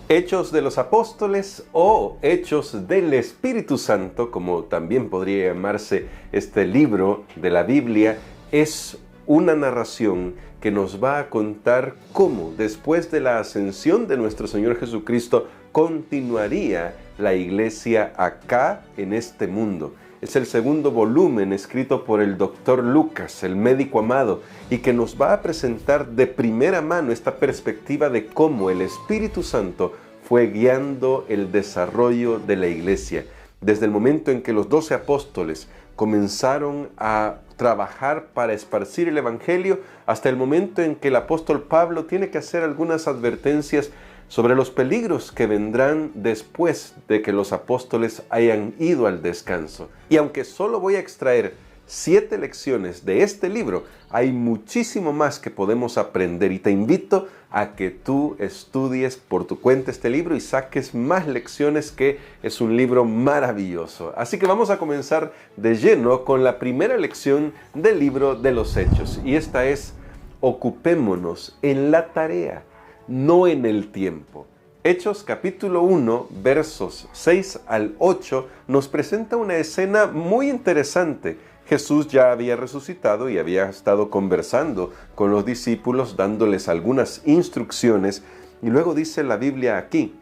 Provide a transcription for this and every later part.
Hechos de los Apóstoles o Hechos del Espíritu Santo, como también podría llamarse este libro de la Biblia, es una narración que nos va a contar cómo, después de la ascensión de nuestro Señor Jesucristo, continuaría la iglesia acá en este mundo. Es el segundo volumen escrito por el doctor Lucas, el médico amado, y que nos va a presentar de primera mano esta perspectiva de cómo el Espíritu Santo fue guiando el desarrollo de la iglesia. Desde el momento en que los 12 apóstoles comenzaron a trabajar para esparcir el Evangelio, hasta el momento en que el apóstol Pablo tiene que hacer algunas advertencias sobre los peligros que vendrán después de que los apóstoles hayan ido al descanso. Y aunque solo voy a extraer 7 lecciones de este libro, hay muchísimo más que podemos aprender y te invito a que tú estudies por tu cuenta este libro y saques más lecciones, que es un libro maravilloso. Así que vamos a comenzar de lleno con la primera lección del libro de los Hechos, y esta es: ocupémonos en la tarea, no en el tiempo. Hechos capítulo 1, versos 6 al 8, nos presenta una escena muy interesante. Jesús ya había resucitado y había estado conversando con los discípulos, dándoles algunas instrucciones, y luego dice la Biblia aquí: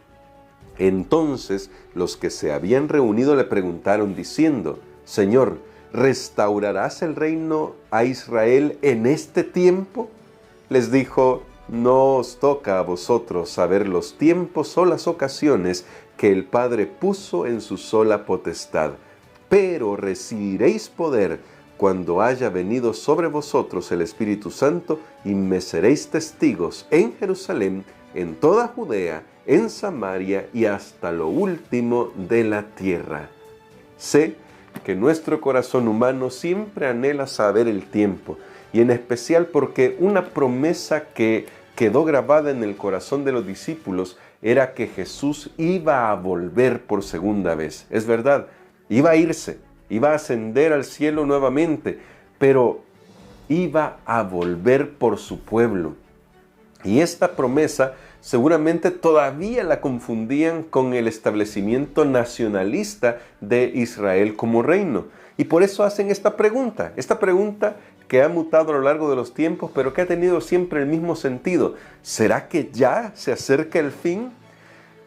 entonces los que se habían reunido le preguntaron diciendo: Señor, ¿restaurarás el reino a Israel en este tiempo? Les dijo: no os toca a vosotros saber los tiempos o las ocasiones que el Padre puso en su sola potestad, pero recibiréis poder cuando haya venido sobre vosotros el Espíritu Santo, y me seréis testigos en Jerusalén, en toda Judea, en Samaria y hasta lo último de la tierra. Sé que nuestro corazón humano siempre anhela saber el tiempo, y en especial porque una promesa que quedó grabada en el corazón de los discípulos era que Jesús iba a volver por segunda vez. Es verdad, iba a irse, iba a ascender al cielo nuevamente, pero iba a volver por su pueblo. Y esta promesa seguramente todavía la confundían con el establecimiento nacionalista de Israel como reino. Y por eso hacen esta pregunta que ha mutado a lo largo de los tiempos, pero que ha tenido siempre el mismo sentido. ¿Será que ya se acerca el fin?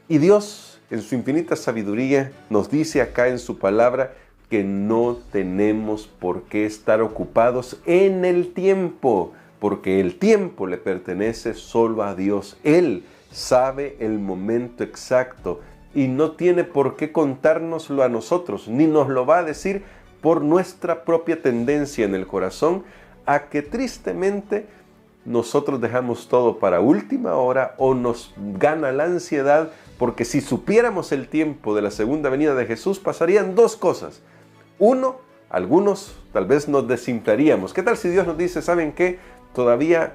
Y Dios, en su infinita sabiduría, nos dice acá en su palabra que no tenemos por qué estar ocupados en el tiempo, porque el tiempo le pertenece solo a Dios. Él sabe el momento exacto y no tiene por qué contárnoslo a nosotros, ni nos lo va a decir por nuestra propia tendencia en el corazón a que tristemente nosotros dejamos todo para última hora, o nos gana la ansiedad, porque si supiéramos el tiempo de la segunda venida de Jesús, pasarían 2 cosas. Uno, algunos tal vez nos desinflaríamos. ¿Qué tal si Dios nos dice: ¿saben qué? Todavía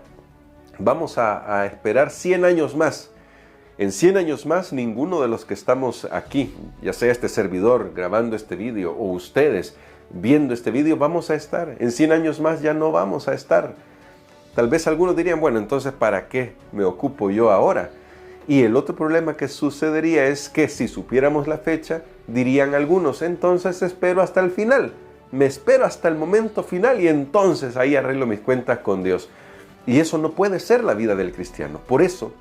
vamos a esperar 100 años más. En 100 años más, ninguno de los que estamos aquí, ya sea este servidor grabando este vídeo o ustedes viendo este vídeo, vamos a estar. En 100 años más ya no vamos a estar. Tal vez algunos dirían: bueno, entonces ¿para qué me ocupo yo ahora? Y el otro problema que sucedería es que si supiéramos la fecha, dirían algunos: entonces espero hasta el final. Me espero hasta el momento final y entonces ahí arreglo mis cuentas con Dios. Y eso no puede ser la vida del cristiano. Por eso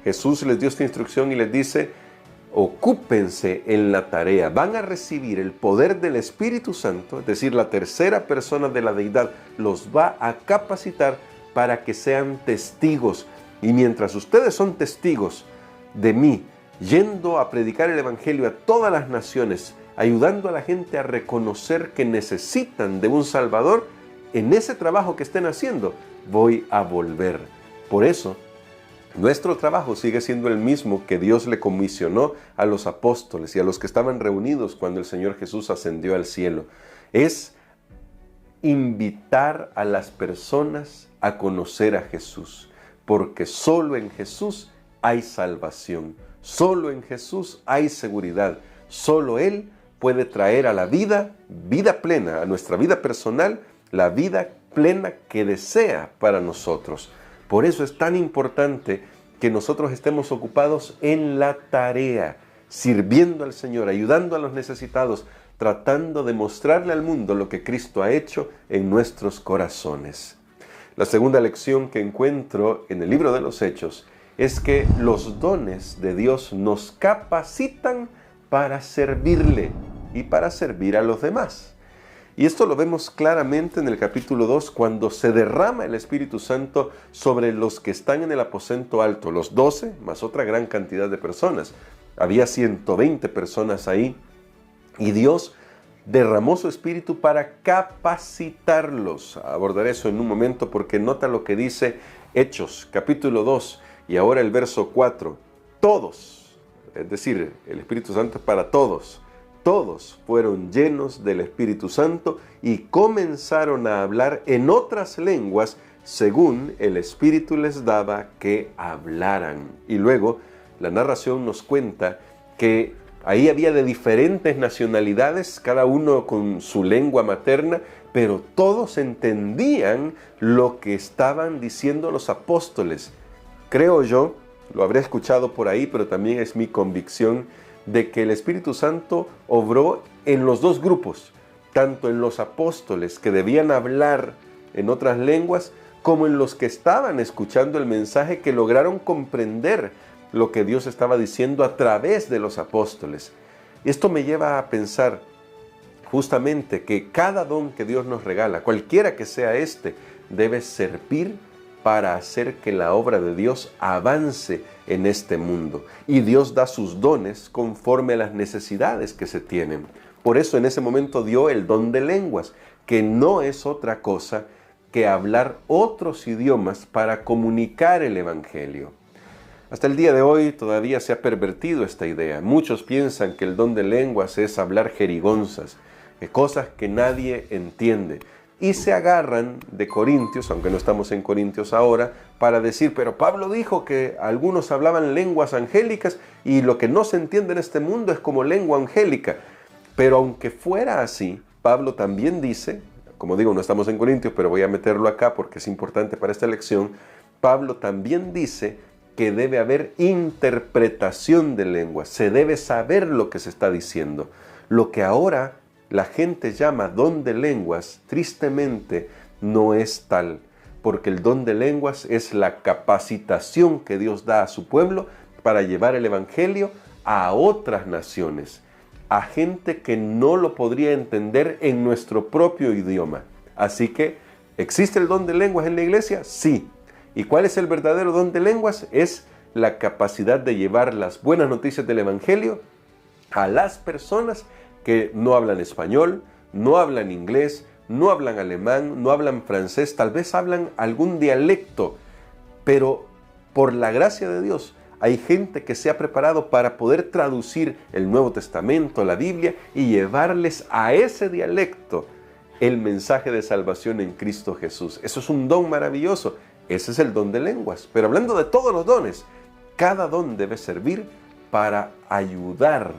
Jesús les dio esta instrucción y les dice: ocúpense en la tarea. Van a recibir el poder del Espíritu Santo, es decir, la tercera persona de la deidad los va a capacitar para que sean testigos. Y mientras ustedes son testigos de mí, yendo a predicar el Evangelio a todas las naciones, ayudando a la gente a reconocer que necesitan de un Salvador, en ese trabajo que estén haciendo, voy a volver. Por eso, nuestro trabajo sigue siendo el mismo que Dios le comisionó a los apóstoles y a los que estaban reunidos cuando el Señor Jesús ascendió al cielo. Es invitar a las personas a conocer a Jesús, porque solo en Jesús hay salvación, solo en Jesús hay seguridad, solo Él puede traer a la vida plena, a nuestra vida personal, la vida plena que desea para nosotros. Por eso es tan importante que nosotros estemos ocupados en la tarea, sirviendo al Señor, ayudando a los necesitados, tratando de mostrarle al mundo lo que Cristo ha hecho en nuestros corazones. La segunda lección que encuentro en el libro de los Hechos es que los dones de Dios nos capacitan para servirle y para servir a los demás. Y esto lo vemos claramente en el capítulo 2, cuando se derrama el Espíritu Santo sobre los que están en el aposento alto, los 12 más otra gran cantidad de personas. Había 120 personas ahí, y Dios derramó su Espíritu para capacitarlos. Abordaré eso en un momento, porque nota lo que dice Hechos, capítulo 2, y ahora el verso 4. Todos, es decir, el Espíritu Santo es para todos. Todos fueron llenos del Espíritu Santo y comenzaron a hablar en otras lenguas según el Espíritu les daba que hablaran. Y luego la narración nos cuenta que ahí había de diferentes nacionalidades, cada uno con su lengua materna, pero todos entendían lo que estaban diciendo los apóstoles. Creo yo, lo habré escuchado por ahí, pero también es mi convicción de que el Espíritu Santo obró en los dos grupos, tanto en los apóstoles que debían hablar en otras lenguas, como en los que estaban escuchando el mensaje, que lograron comprender lo que Dios estaba diciendo a través de los apóstoles. Esto me lleva a pensar justamente que cada don que Dios nos regala, cualquiera que sea este, debe servir para hacer que la obra de Dios avance en este mundo. Y Dios da sus dones conforme a las necesidades que se tienen. Por eso en ese momento dio el don de lenguas, que no es otra cosa que hablar otros idiomas para comunicar el Evangelio. Hasta el día de hoy todavía se ha pervertido esta idea. Muchos piensan que el don de lenguas es hablar jerigonzas, cosas que nadie entiende. Y se agarran de Corintios, aunque no estamos en Corintios ahora, para decir, pero Pablo dijo que algunos hablaban lenguas angélicas y lo que no se entiende en este mundo es como lengua angélica. Pero aunque fuera así, Pablo también dice, como digo, no estamos en Corintios, pero voy a meterlo acá porque es importante para esta lección, Pablo también dice que debe haber interpretación de lenguas, se debe saber lo que se está diciendo. Lo que ahora la gente llama don de lenguas, tristemente no es tal, porque el don de lenguas es la capacitación que Dios da a su pueblo para llevar el Evangelio a otras naciones, a gente que no lo podría entender en nuestro propio idioma. Así que, ¿existe el don de lenguas en la iglesia? Sí. ¿Y cuál es el verdadero don de lenguas? Es la capacidad de llevar las buenas noticias del Evangelio a las personas que no hablan español, no hablan inglés, no hablan alemán, no hablan francés, tal vez hablan algún dialecto, pero por la gracia de Dios hay gente que se ha preparado para poder traducir el Nuevo Testamento, la Biblia, y llevarles a ese dialecto el mensaje de salvación en Cristo Jesús. Eso es un don maravilloso. Ese es el don de lenguas. Pero hablando de todos los dones, cada don debe servir para ayudar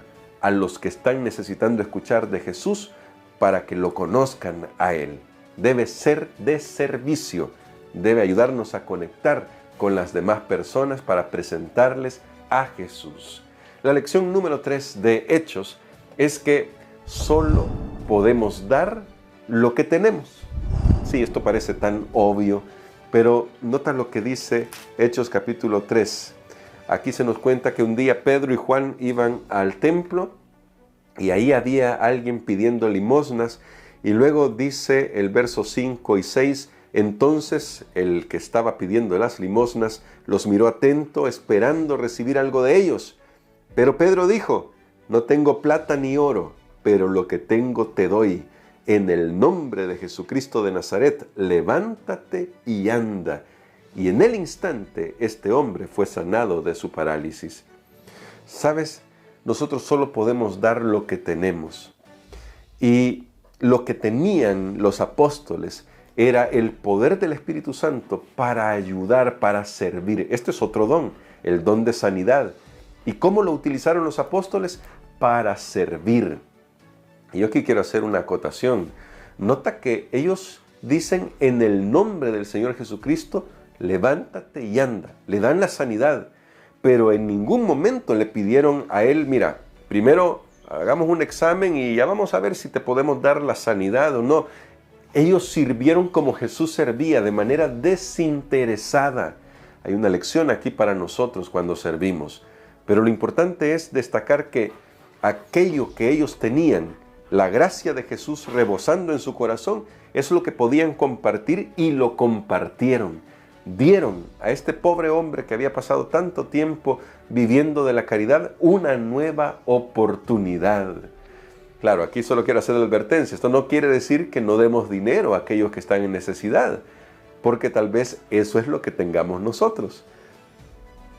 a los que están necesitando escuchar de Jesús para que lo conozcan a Él. Debe ser de servicio, debe ayudarnos a conectar con las demás personas para presentarles a Jesús. La lección número 3 de Hechos es que solo podemos dar lo que tenemos. Sí, esto parece tan obvio, pero nota lo que dice Hechos capítulo 3. Aquí se nos cuenta que un día Pedro y Juan iban al templo y ahí había alguien pidiendo limosnas, y luego dice el verso 5 y 6, entonces el que estaba pidiendo las limosnas los miró atento, esperando recibir algo de ellos. Pero Pedro dijo, no tengo plata ni oro, pero lo que tengo te doy. En el nombre de Jesucristo de Nazaret, levántate y anda. Y en el instante este hombre fue sanado de su parálisis. ¿Sabes? Nosotros solo podemos dar lo que tenemos. Y lo que tenían los apóstoles era el poder del Espíritu Santo para ayudar, para servir. Este es otro don, el don de sanidad. ¿Y cómo lo utilizaron los apóstoles? Para servir. Y yo aquí quiero hacer una acotación. Nota que ellos dicen en el nombre del Señor Jesucristo, levántate y anda. Le dan la sanidad. pero en ningún momento le pidieron a él, mira, primero hagamos un examen y ya vamos a ver si te podemos dar la sanidad o no. Ellos sirvieron como Jesús servía, de manera desinteresada. Hay una lección aquí para nosotros cuando servimos. Pero lo importante es destacar que aquello que ellos tenían, la gracia de Jesús rebosando en su corazón, es lo que podían compartir y lo compartieron. Dieron a este pobre hombre que había pasado tanto tiempo viviendo de la caridad una nueva oportunidad. Claro, aquí solo quiero hacer la advertencia. Esto no quiere decir que no demos dinero a aquellos que están en necesidad, porque tal vez eso es lo que tengamos nosotros.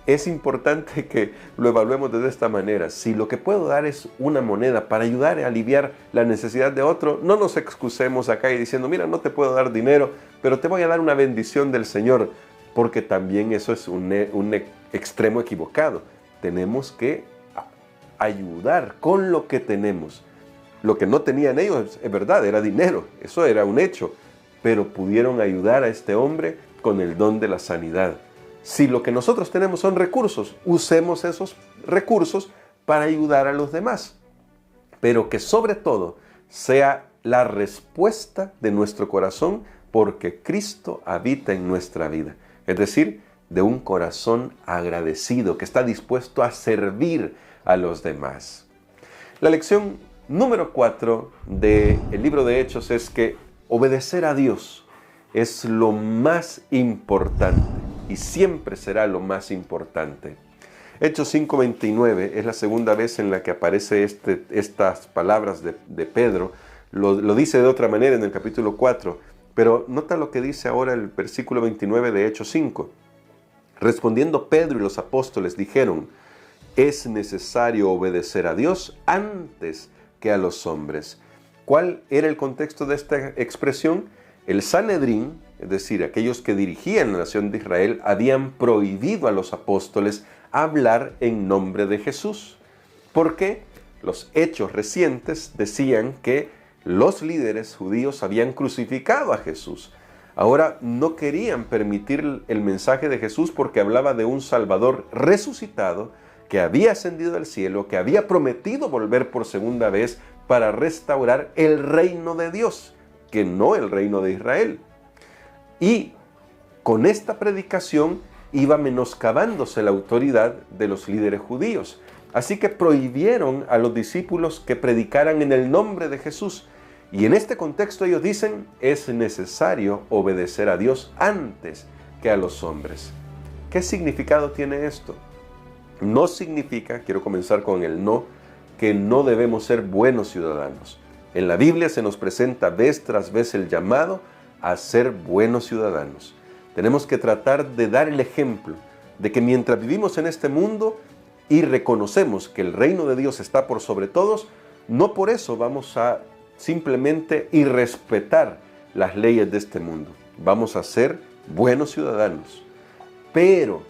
Es importante que lo evaluemos de esta manera. Si lo que puedo dar es una moneda para ayudar a aliviar la necesidad de otro, no nos excusemos acá y diciendo, mira, no te puedo dar dinero, pero te voy a dar una bendición del Señor, porque también eso es un extremo equivocado. Tenemos que ayudar con lo que tenemos. Lo que no tenían ellos, es verdad, era dinero, eso era un hecho, pero pudieron ayudar a este hombre con el don de la sanidad. Si lo que nosotros tenemos son recursos, usemos esos recursos para ayudar a los demás, pero que sobre todo sea la respuesta de nuestro corazón porque Cristo habita en nuestra vida. Es decir, de un corazón agradecido que está dispuesto a servir a los demás. La lección número 4 del libro de Hechos es que obedecer a Dios es lo más importante y siempre será lo más importante. Hechos 5:29 es la segunda vez en la que aparece estas palabras de Pedro. Lo dice de otra manera en el capítulo 4, pero nota lo que dice ahora el versículo 29 de Hechos 5. Respondiendo Pedro y los apóstoles dijeron, es necesario obedecer a Dios antes que a los hombres. ¿Cuál era el contexto de esta expresión? El Sanedrín, es decir, aquellos que dirigían la nación de Israel, habían prohibido a los apóstoles hablar en nombre de Jesús. Porque los hechos recientes decían que los líderes judíos habían crucificado a Jesús. Ahora no querían permitir el mensaje de Jesús porque hablaba de un Salvador resucitado que había ascendido al cielo, que había prometido volver por segunda vez para restaurar el reino de Dios, que no el reino de Israel. Y con esta predicación iba menoscabándose la autoridad de los líderes judíos. Así que prohibieron a los discípulos que predicaran en el nombre de Jesús. Y en este contexto ellos dicen, es necesario obedecer a Dios antes que a los hombres. ¿Qué significado tiene esto? No significa, quiero comenzar con el no, que no debemos ser buenos ciudadanos. En la Biblia se nos presenta vez tras vez el llamado a ser buenos ciudadanos. Tenemos que tratar de dar el ejemplo de que mientras vivimos en este mundo y reconocemos que el reino de Dios está por sobre todos, no por eso vamos a simplemente irrespetar las leyes de este mundo. Vamos a ser buenos ciudadanos. Pero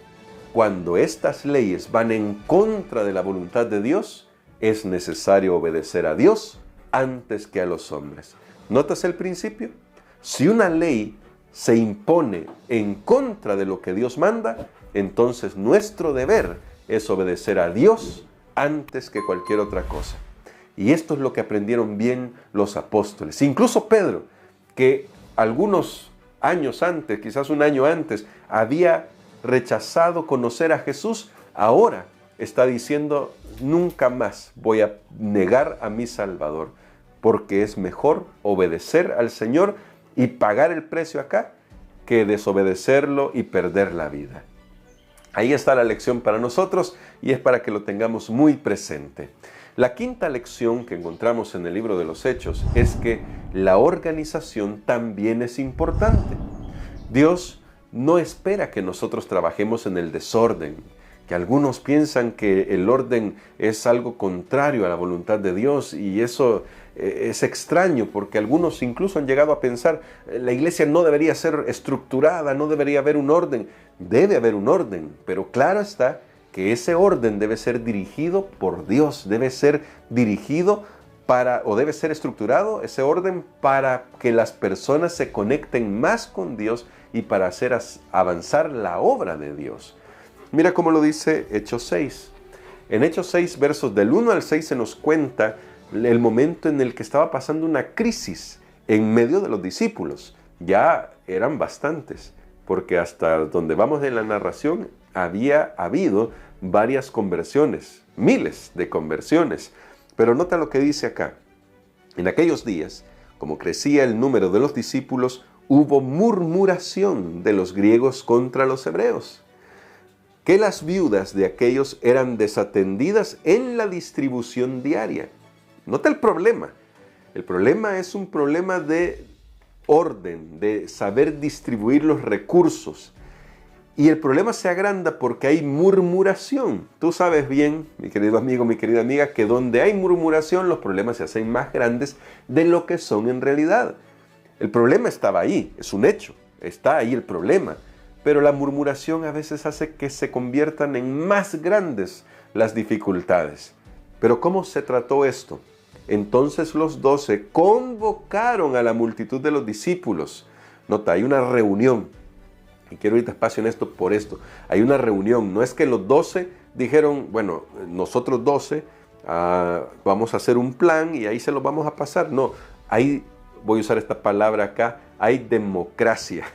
cuando estas leyes van en contra de la voluntad de Dios, es necesario obedecer a Dios antes que a los hombres. ¿Notas el principio? Si una ley se impone en contra de lo que Dios manda, entonces nuestro deber es obedecer a Dios antes que cualquier otra cosa. Y esto es lo que aprendieron bien los apóstoles. Incluso Pedro, que algunos años antes, quizás un año antes, había rechazado conocer a Jesús, ahora está diciendo, nunca más voy a negar a mi Salvador, porque es mejor obedecer al Señor y pagar el precio acá, que desobedecerlo y perder la vida. Ahí está la lección para nosotros y es para que lo tengamos muy presente. La quinta lección que encontramos en el libro de los Hechos es que la organización también es importante. Dios no espera que nosotros trabajemos en el desorden, que algunos piensan que el orden es algo contrario a la voluntad de Dios y eso es extraño porque algunos incluso han llegado a pensar la iglesia no debería ser estructurada, no debería haber un orden. Debe haber un orden, pero claro está que ese orden debe ser dirigido por Dios, debe ser dirigido debe ser estructurado ese orden para que las personas se conecten más con Dios y para hacer avanzar la obra de Dios. Mira cómo lo dice Hechos 6. En Hechos 6, versos del 1 al 6, se nos cuenta el momento en el que estaba pasando una crisis en medio de los discípulos. Ya eran bastantes, porque hasta donde vamos en la narración había habido varias conversiones, miles de conversiones. Pero nota lo que dice acá. En aquellos días, como crecía el número de los discípulos, hubo murmuración de los griegos contra los hebreos, que las viudas de aquellos eran desatendidas en la distribución diaria. Nota el problema. El problema es un problema de orden, de saber distribuir los recursos. Y el problema se agranda porque hay murmuración. Tú sabes bien, mi querido amigo, mi querida amiga, que donde hay murmuración los problemas se hacen más grandes de lo que son en realidad. El problema estaba ahí, es un hecho, está ahí el problema. Pero la murmuración a veces hace que se conviertan en más grandes las dificultades. Pero ¿cómo se trató esto? Entonces los 12 convocaron a la multitud de los discípulos. Nota, hay una reunión. Y quiero ir despacio en esto por esto. Hay una reunión. No es que los 12 dijeron, bueno, nosotros 12 vamos a hacer un plan y ahí se lo vamos a pasar. No, hay, voy a usar esta palabra acá, hay democracia.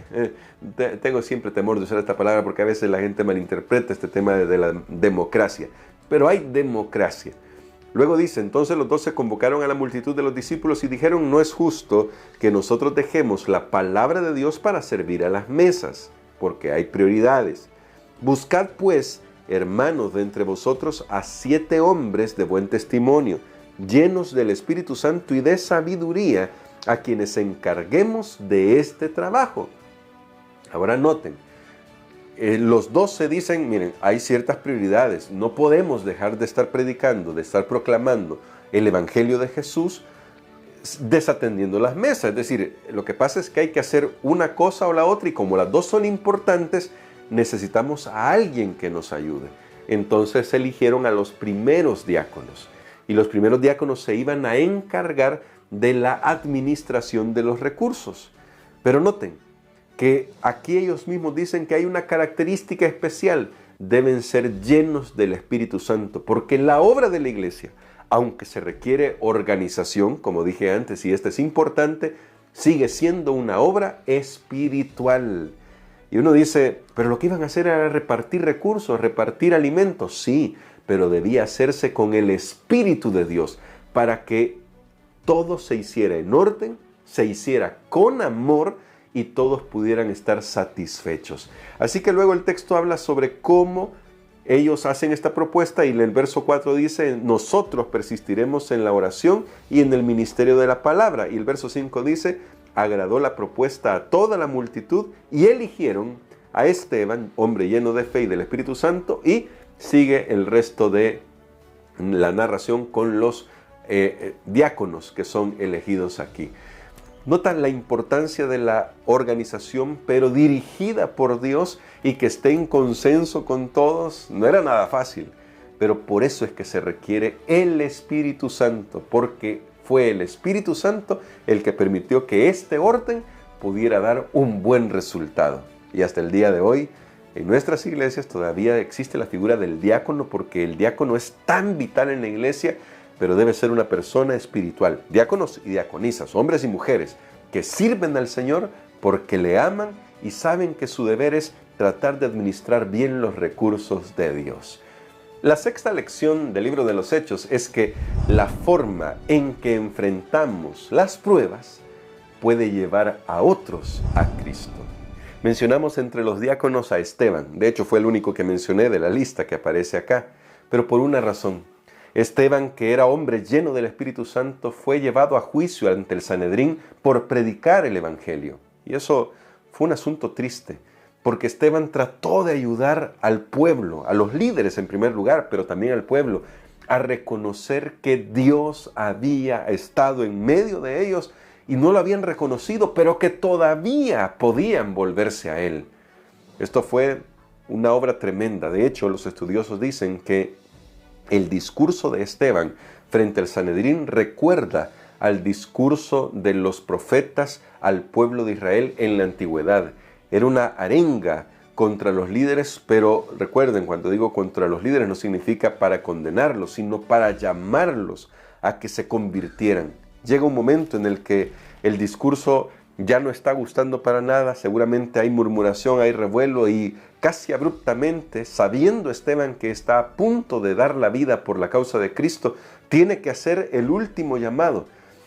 Tengo siempre temor de usar esta palabra porque a veces la gente malinterpreta este tema de la democracia. Pero hay democracia. Luego dice, entonces los 12 convocaron a la multitud de los discípulos y dijeron, no es justo que nosotros dejemos la palabra de Dios para servir a las mesas, porque hay prioridades. Buscad pues, hermanos, de entre vosotros a 7 hombres de buen testimonio, llenos del Espíritu Santo y de sabiduría, a quienes encarguemos de este trabajo. Ahora noten, los 12 dicen, miren, hay ciertas prioridades, no podemos dejar de estar predicando, de estar proclamando el Evangelio de Jesús desatendiendo las mesas. Es decir, lo que pasa es que hay que hacer una cosa o la otra y como las dos son importantes, necesitamos a alguien que nos ayude. Entonces eligieron a los primeros diáconos y los primeros diáconos se iban a encargar de la administración de los recursos. Pero noten que aquí ellos mismos dicen que hay una característica especial, deben ser llenos del Espíritu Santo, porque la obra de la iglesia, aunque se requiere organización, como dije antes, y esto es importante, sigue siendo una obra espiritual. Y uno dice, pero lo que iban a hacer era repartir recursos, repartir alimentos. Sí, pero debía hacerse con el Espíritu de Dios, para que todo se hiciera en orden, se hiciera con amor, y todos pudieran estar satisfechos. Así que luego el texto habla sobre cómo ellos hacen esta propuesta y en el verso 4 dice, nosotros persistiremos en la oración y en el ministerio de la palabra. Y el verso 5 dice, agradó la propuesta a toda la multitud y eligieron a Esteban, hombre lleno de fe y del Espíritu Santo, y sigue el resto de la narración con los diáconos que son elegidos aquí. Notan la importancia de la organización, pero dirigida por Dios y que esté en consenso con todos. No era nada fácil, pero por eso es que se requiere el Espíritu Santo, porque fue el Espíritu Santo el que permitió que este orden pudiera dar un buen resultado. Y hasta el día de hoy, en nuestras iglesias todavía existe la figura del diácono, porque el diácono es tan vital en la iglesia, pero debe ser una persona espiritual. Diáconos y diaconisas, hombres y mujeres, que sirven al Señor porque le aman y saben que su deber es tratar de administrar bien los recursos de Dios. La sexta lección del libro de los Hechos es que la forma en que enfrentamos las pruebas puede llevar a otros a Cristo. Mencionamos entre los diáconos a Esteban. De hecho, fue el único que mencioné de la lista que aparece acá, pero por una razón. Esteban, que era hombre lleno del Espíritu Santo, fue llevado a juicio ante el Sanedrín por predicar el Evangelio. Y eso fue un asunto triste, porque Esteban trató de ayudar al pueblo, a los líderes en primer lugar, pero también al pueblo, a reconocer que Dios había estado en medio de ellos y no lo habían reconocido, pero que todavía podían volverse a Él. Esto fue una obra tremenda. De hecho, los estudiosos dicen que el discurso de Esteban frente al Sanedrín recuerda al discurso de los profetas al pueblo de Israel en la antigüedad. Era una arenga contra los líderes, pero recuerden, cuando digo contra los líderes no significa para condenarlos, sino para llamarlos a que se convirtieran. Llega un momento en el que el discurso ya no está gustando para nada, seguramente hay murmuración, hay revuelo y casi abruptamente, sabiendo Esteban que está a punto de dar la vida por la causa de Cristo, tiene que hacer el último llamado.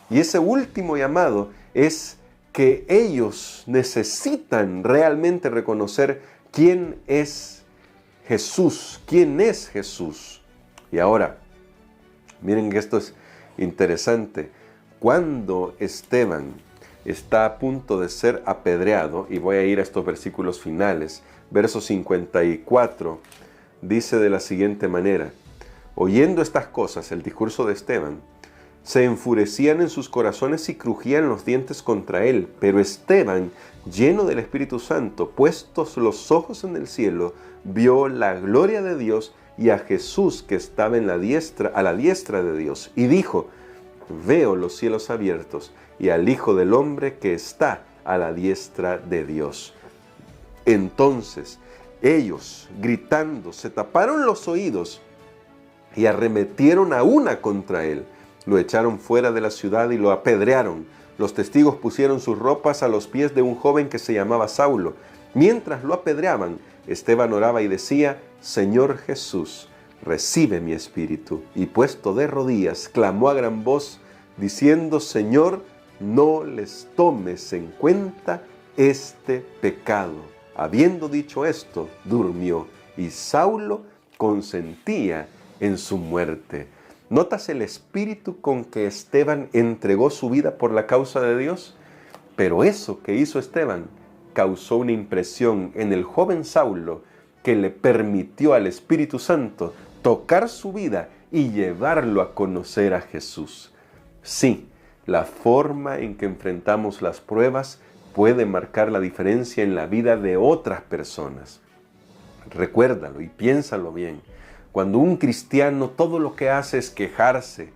Y ese último llamado es que ellos necesitan realmente reconocer quién es Jesús, quién es Jesús. Y ahora, miren que esto es interesante. Cuando Esteban está a punto de ser apedreado, y voy a ir a estos versículos finales, verso 54, dice de la siguiente manera: oyendo estas cosas, el discurso de Esteban, se enfurecían en sus corazones y crujían los dientes contra él. Pero Esteban, lleno del Espíritu Santo, puestos los ojos en el cielo, vio la gloria de Dios y a Jesús que estaba a la diestra de Dios. Y dijo: veo los cielos abiertos y al Hijo del Hombre que está a la diestra de Dios. Entonces ellos, gritando, se taparon los oídos y arremetieron a una contra él. Lo echaron fuera de la ciudad y lo apedrearon. Los testigos pusieron sus ropas a los pies de un joven que se llamaba Saulo. Mientras lo apedreaban, Esteban oraba y decía: Señor Jesús, recibe mi espíritu. Y puesto de rodillas, clamó a gran voz, diciendo: Señor, no les tomes en cuenta este pecado. Habiendo dicho esto, durmió, y Saulo consentía en su muerte. ¿Notas el espíritu con que Esteban entregó su vida por la causa de Dios? Pero eso que hizo Esteban causó una impresión en el joven Saulo que le permitió al Espíritu Santo tocar su vida y llevarlo a conocer a Jesús. Sí, la forma en que enfrentamos las pruebas puede marcar la diferencia en la vida de otras personas. Recuérdalo y piénsalo bien. Cuando un cristiano todo lo que hace es quejarse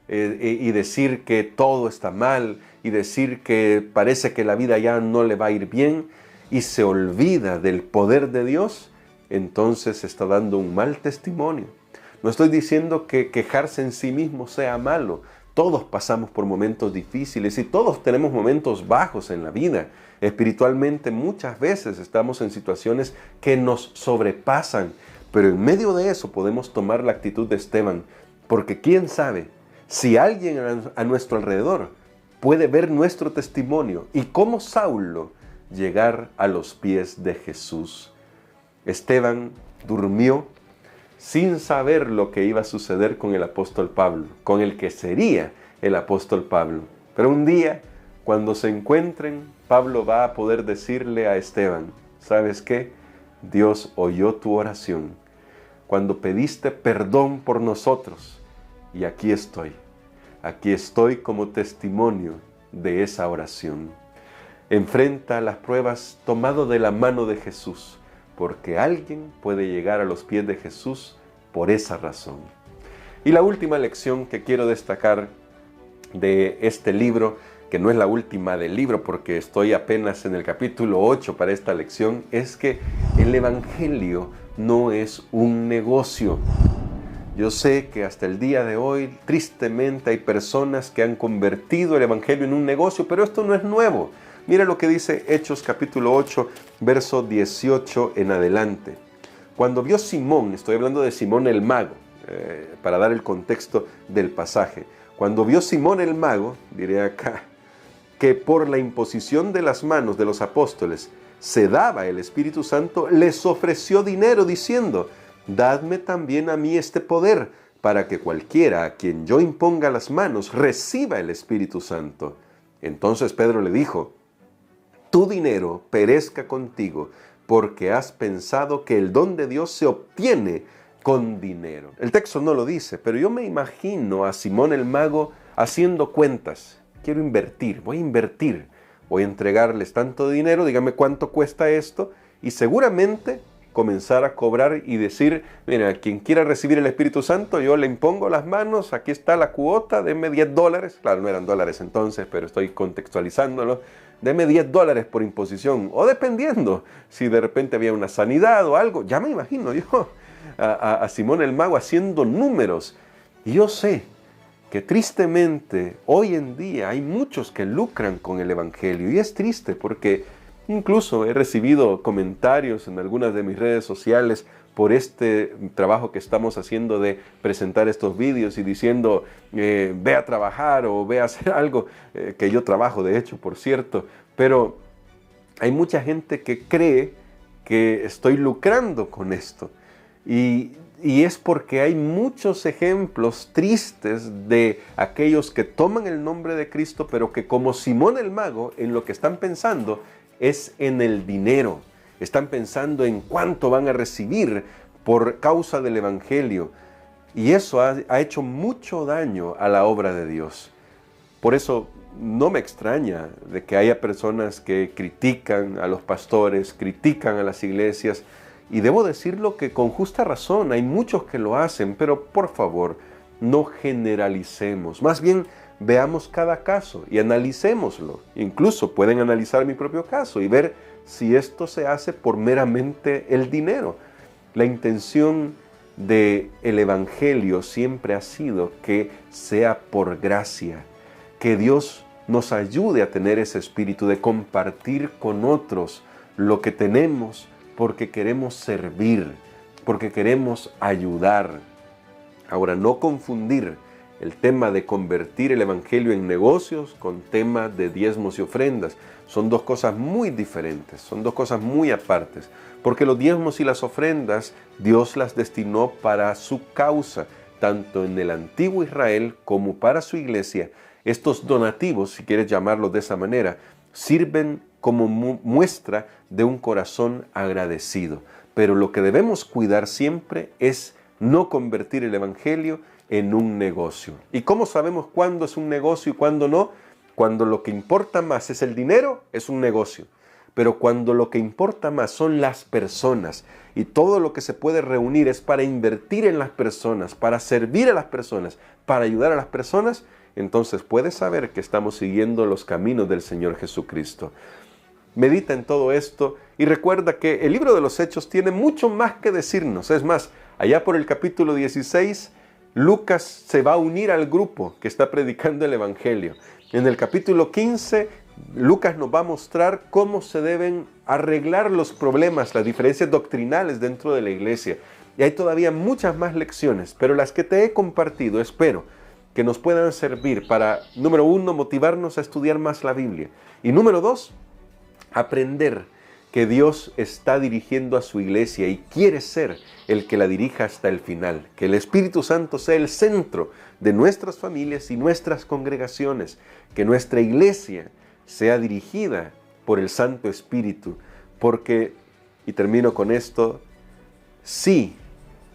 y decir que todo está mal y decir que parece que la vida ya no le va a ir bien y se olvida del poder de Dios, entonces está dando un mal testimonio. No estoy diciendo que quejarse en sí mismo sea malo. Todos pasamos por momentos difíciles y todos tenemos momentos bajos en la vida. Espiritualmente muchas veces estamos en situaciones que nos sobrepasan. Pero en medio de eso podemos tomar la actitud de Esteban, porque quién sabe si alguien a nuestro alrededor puede ver nuestro testimonio y como Saulo llegar a los pies de Jesús. Esteban durmió sin saber lo que iba a suceder con el apóstol Pablo, con el que sería el apóstol Pablo. Pero un día, cuando se encuentren, Pablo va a poder decirle a Esteban: ¿sabes qué? Dios oyó tu oración cuando pediste perdón por nosotros y aquí estoy como testimonio de esa oración. Enfrenta las pruebas tomado de la mano de Jesús, porque alguien puede llegar a los pies de Jesús por esa razón. Y la última lección que quiero destacar de este libro, que no es la última del libro porque estoy apenas en el capítulo 8 para esta lección, es que el Evangelio no es un negocio. Yo sé que hasta el día de hoy, tristemente, hay personas que han convertido el Evangelio en un negocio, pero esto no es nuevo. Mira lo que dice Hechos capítulo 8, verso 18 en adelante. Cuando vio Simón, estoy hablando de Simón el mago, para dar el contexto del pasaje. Cuando vio Simón el mago, diré acá, que por la imposición de las manos de los apóstoles se daba el Espíritu Santo, les ofreció dinero diciendo: dadme también a mí este poder, para que cualquiera a quien yo imponga las manos reciba el Espíritu Santo. Entonces Pedro le dijo: tu dinero perezca contigo, porque has pensado que el don de Dios se obtiene con dinero. El texto no lo dice, pero yo me imagino a Simón el mago haciendo cuentas. Quiero invertir, voy a entregarles tanto dinero, dígame cuánto cuesta esto, y seguramente comenzar a cobrar y decir, mira, quien quiera recibir el Espíritu Santo, yo le impongo las manos, aquí está la cuota, denme $10, claro, no eran dólares entonces, pero estoy contextualizándolo, denme $10 por imposición, o dependiendo, si de repente había una sanidad o algo, ya me imagino yo a Simón el Mago haciendo números, y yo sé que tristemente hoy en día hay muchos que lucran con el Evangelio, y es triste porque incluso he recibido comentarios en algunas de mis redes sociales por este trabajo que estamos haciendo de presentar estos vídeos y diciendo, ve a trabajar o ve a hacer algo, que yo trabajo de hecho, por cierto, pero hay mucha gente que cree que estoy lucrando con esto. Y es porque hay muchos ejemplos tristes de aquellos que toman el nombre de Cristo, pero que como Simón el Mago, en lo que están pensando es en el dinero. Están pensando en cuánto van a recibir por causa del Evangelio. Y eso ha hecho mucho daño a la obra de Dios. Por eso no me extraña de que haya personas que critican a los pastores, critican a las iglesias. Y debo decirlo que con justa razón, hay muchos que lo hacen, pero por favor, no generalicemos. Más bien, veamos cada caso y analicémoslo. Incluso pueden analizar mi propio caso y ver si esto se hace por meramente el dinero. La intención del Evangelio siempre ha sido que sea por gracia, que Dios nos ayude a tener ese espíritu de compartir con otros lo que tenemos, porque queremos servir, porque queremos ayudar. Ahora, no confundir el tema de convertir el Evangelio en negocios con tema de diezmos y ofrendas. Son dos cosas muy diferentes, son dos cosas muy apartes, porque los diezmos y las ofrendas Dios las destinó para su causa, tanto en el antiguo Israel como para su iglesia. Estos donativos, si quieres llamarlos de esa manera, sirven como muestra de un corazón agradecido. Pero lo que debemos cuidar siempre es no convertir el Evangelio en un negocio. ¿Y cómo sabemos cuándo es un negocio y cuándo no? Cuando lo que importa más es el dinero, es un negocio. Pero cuando lo que importa más son las personas y todo lo que se puede reunir es para invertir en las personas, para servir a las personas, para ayudar a las personas, entonces puedes saber que estamos siguiendo los caminos del Señor Jesucristo. Medita en todo esto y recuerda que el libro de los Hechos tiene mucho más que decirnos. Es más, allá por el capítulo 16, Lucas se va a unir al grupo que está predicando el Evangelio. En el capítulo 15, Lucas nos va a mostrar cómo se deben arreglar los problemas, las diferencias doctrinales dentro de la iglesia. Y hay todavía muchas más lecciones, pero las que te he compartido, espero que nos puedan servir para, número 1, motivarnos a estudiar más la Biblia. Y número 2, aprender que Dios está dirigiendo a su iglesia y quiere ser el que la dirija hasta el final. Que el Espíritu Santo sea el centro de nuestras familias y nuestras congregaciones. Que nuestra iglesia sea dirigida por el Santo Espíritu. Porque, y termino con esto, sí,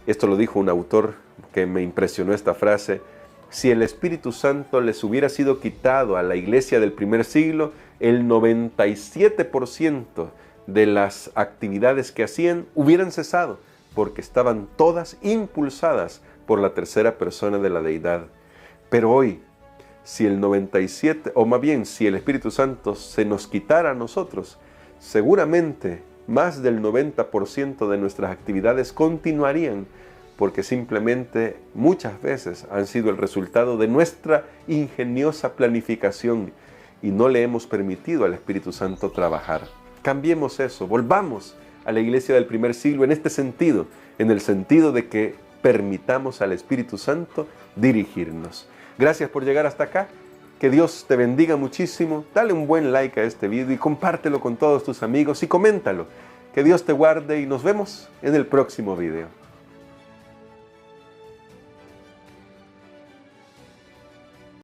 esto lo dijo un autor que me impresionó esta frase, si el Espíritu Santo les hubiera sido quitado a la iglesia del primer siglo, el 97% de las actividades que hacían hubieran cesado, porque estaban todas impulsadas por la tercera persona de la deidad. Pero hoy, si el 97, o más bien si el Espíritu Santo se nos quitara a nosotros, seguramente más del 90% de nuestras actividades continuarían, porque simplemente muchas veces han sido el resultado de nuestra ingeniosa planificación y no le hemos permitido al Espíritu Santo trabajar. Cambiemos eso, volvamos a la iglesia del primer siglo en este sentido, en el sentido de que permitamos al Espíritu Santo dirigirnos. Gracias por llegar hasta acá, que Dios te bendiga muchísimo, dale un buen like a este video y compártelo con todos tus amigos y coméntalo. Que Dios te guarde y nos vemos en el próximo video.